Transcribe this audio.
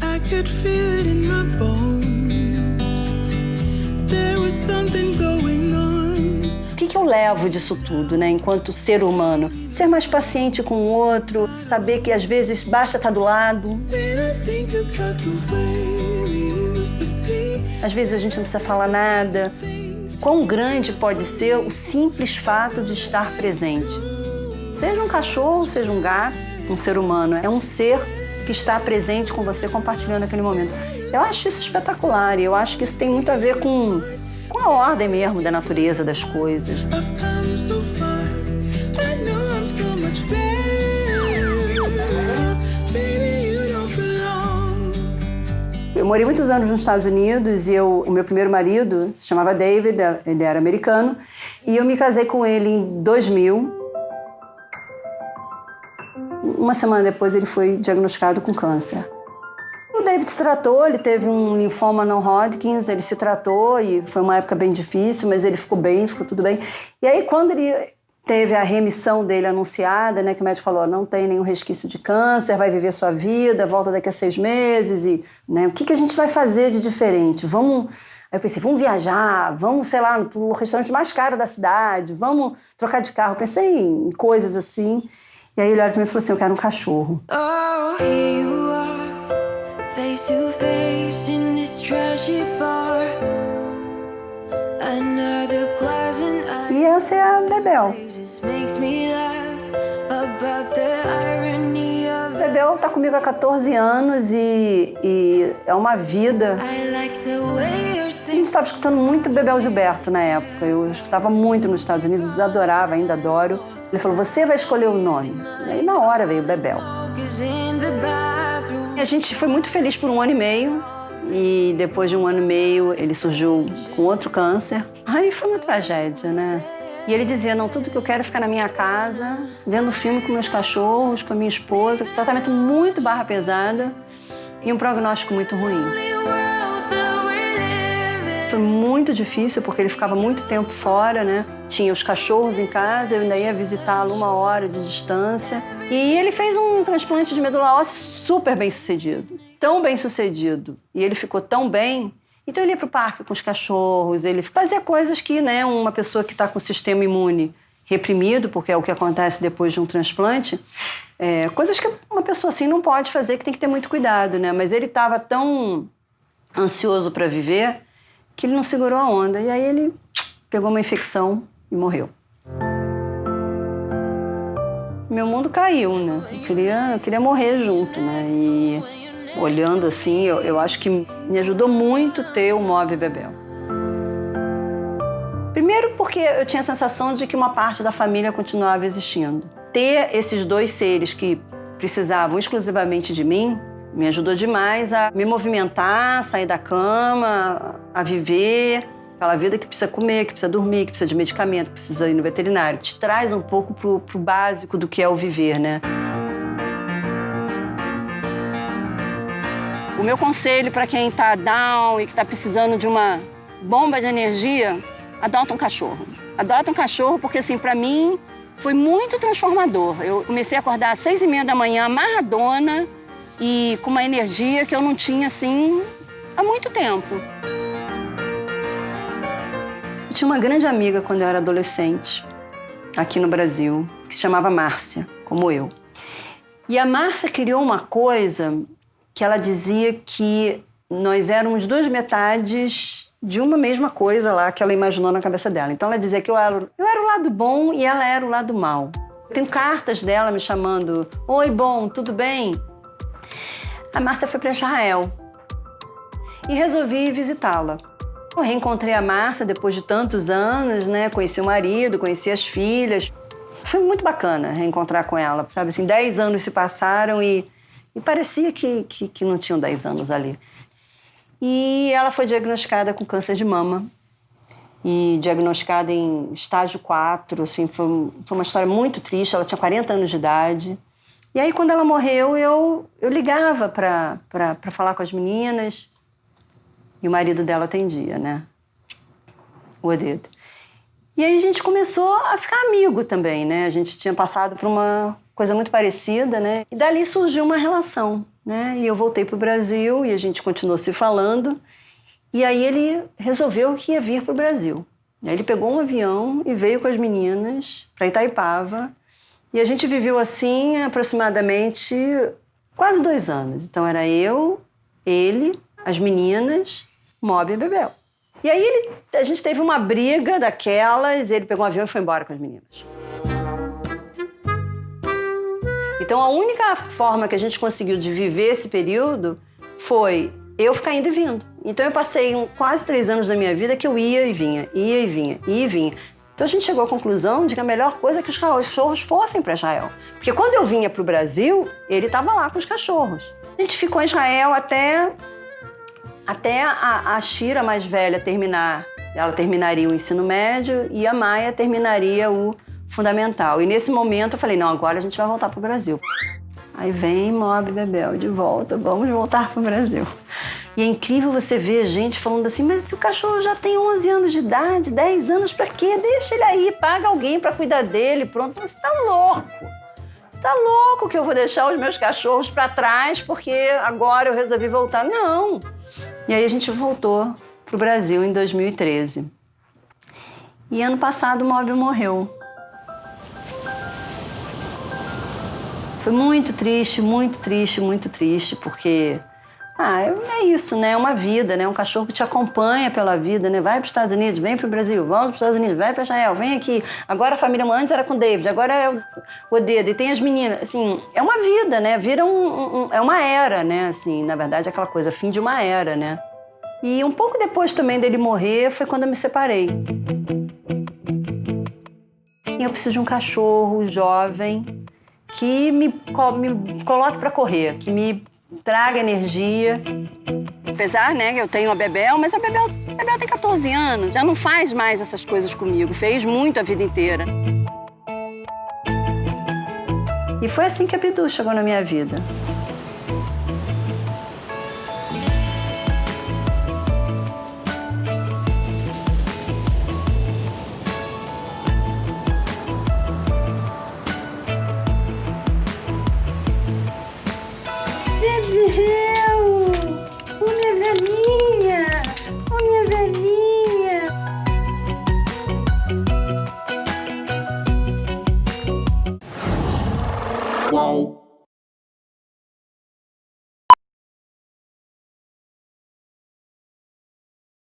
I could feel it in my bones. There was something going on. O que eu levo disso tudo, né, enquanto ser humano? Ser mais paciente com o outro, saber que às vezes basta estar do lado. Às vezes a gente não precisa falar nada. Quão grande pode ser o simples fato de estar presente? Seja um cachorro, seja um gato, um ser humano. É um ser que está presente com você, compartilhando aquele momento. Eu acho isso espetacular e eu acho que isso tem muito a ver com a ordem mesmo da natureza das coisas. Eu morei muitos anos nos Estados Unidos e o meu primeiro marido se chamava David, ele era americano, e eu me casei com ele em 2000. Uma semana depois ele foi diagnosticado com câncer. O David se tratou, ele teve um linfoma não-Hodgkin, ele se tratou e foi uma época bem difícil, mas ele ficou bem, ficou tudo bem. E aí quando ele teve a remissão dele anunciada, né, que o médico falou, não tem nenhum resquício de câncer, vai viver sua vida, volta daqui a 6 meses e, né, o que a gente vai fazer de diferente? Vamos... Aí eu pensei, vamos viajar, vamos, sei lá, no restaurante mais caro da cidade, vamos trocar de carro. Pensei em coisas assim. E aí ele olhou para mim e falou assim, eu quero um cachorro. Oh, here you are, face to face in this trashy bar. Another glass and I... E essa é a Bebel. Bebel está comigo há 14 anos e é uma vida. A gente estava escutando muito Bebel Gilberto na época. Eu escutava muito nos Estados Unidos, adorava, ainda adoro. Ele falou, você vai escolher o nome. E aí na hora veio Bebel. E a gente foi muito feliz por 1 ano e meio. E depois de 1 ano e meio, ele surgiu com outro câncer. Aí foi uma tragédia, né? E ele dizia, não, tudo que eu quero é ficar na minha casa, vendo filme com meus cachorros, com a minha esposa. Tratamento muito barra pesada e um prognóstico muito ruim. Foi muito difícil, porque ele ficava muito tempo fora, né? Tinha os cachorros em casa, eu ainda ia visitá-lo 1 hora de distância. E ele fez um transplante de medula óssea super bem-sucedido. Tão bem-sucedido. E ele ficou tão bem. Então ele ia para o parque com os cachorros, ele fazia coisas que, né, uma pessoa que está com o sistema imune reprimido, porque é o que acontece depois de um transplante, coisas que uma pessoa assim não pode fazer, que tem que ter muito cuidado, né? Mas ele estava tão ansioso para viver que ele não segurou a onda. E aí ele pegou uma infecção e morreu. Meu mundo caiu, né? Eu queria morrer junto, né? E olhando assim, eu acho que me ajudou muito ter o Mob Bebel. Primeiro porque eu tinha a sensação de que uma parte da família continuava existindo. Ter esses 2 seres que precisavam exclusivamente de mim me ajudou demais a me movimentar, sair da cama, a viver aquela vida que precisa comer, que precisa dormir, que precisa de medicamento, que precisa ir no veterinário. Te traz um pouco pro básico do que é o viver, né? O meu conselho para quem está down e que está precisando de uma bomba de energia, adota um cachorro. Adota um cachorro porque, assim, para mim foi muito transformador. Eu comecei a acordar às 6h30 da manhã, amarradona e com uma energia que eu não tinha, assim, há muito tempo. Eu tinha uma grande amiga quando eu era adolescente, aqui no Brasil, que se chamava Márcia, como eu. E a Márcia criou uma coisa que ela dizia que nós éramos 2 metades de uma mesma coisa lá que ela imaginou na cabeça dela. Então ela dizia que eu era o lado bom e ela era o lado mal. Eu tenho cartas dela me chamando, oi, bom, tudo bem? A Márcia foi para Israel e resolvi visitá-la. Eu reencontrei a Márcia depois de tantos anos, né? Conheci o marido, conheci as filhas. Foi muito bacana reencontrar com ela, sabe? Assim, 10 anos se passaram e parecia que não tinham 10 anos ali. E ela foi diagnosticada com câncer de mama. E diagnosticada em estágio 4, assim, foi uma história muito triste. Ela tinha 40 anos de idade. E aí, quando ela morreu, eu ligava para falar com as meninas. E o marido dela atendia, né? O Oded. E aí a gente começou a ficar amigo também, né? A gente tinha passado por uma coisa muito parecida, né? E dali surgiu uma relação, né? E eu voltei para o Brasil e a gente continuou se falando. E aí ele resolveu que ia vir para o Brasil. Aí ele pegou um avião e veio com as meninas para Itaipava. E a gente viveu assim aproximadamente quase 2 anos. Então era eu, ele, as meninas, Mob e Bebel. E aí a gente teve uma briga daquelas, ele pegou um avião e foi embora com as meninas. Então a única forma que a gente conseguiu de viver esse período foi eu ficar indo e vindo. Então eu passei quase 3 anos da minha vida que eu ia e vinha, ia e vinha, ia e vinha. Então a gente chegou à conclusão de que a melhor coisa é que os cachorros fossem para Israel. Porque quando eu vinha para o Brasil, ele estava lá com os cachorros. A gente ficou em Israel até a Shira mais velha terminar. Ela terminaria o ensino médio e a Maia terminaria o fundamental. E nesse momento eu falei, não, agora a gente vai voltar para o Brasil. Aí vem Mob e Bebel de volta, vamos voltar para o Brasil. E é incrível você ver gente falando assim, mas se o cachorro já tem 11 anos de idade, 10 anos, pra quê? Deixa ele aí, paga alguém para cuidar dele, pronto. Você tá louco. Você tá louco que eu vou deixar os meus cachorros para trás porque agora eu resolvi voltar. Não. E aí a gente voltou pro Brasil em 2013. E ano passado o Mob morreu. Foi muito triste, muito triste, muito triste, porque é isso, né? É uma vida, né? Um cachorro que te acompanha pela vida, né? Vai para os Estados Unidos, vem para o Brasil, vamos para os Estados Unidos, vai para Israel, vem aqui. Agora a família antes era com o David, agora é o Odedo, e tem as meninas. Assim, é uma vida, né? Vira é uma era, né? Assim, na verdade, aquela coisa, fim de uma era, né? E um pouco depois também dele morrer foi quando eu me separei. E eu preciso de um cachorro jovem que me coloque para correr, que me traga energia. Apesar, né, que eu tenho a Bebel, mas a Bebel tem 14 anos, já não faz mais essas coisas comigo, fez muito a vida inteira. E foi assim que a Bidu chegou na minha vida.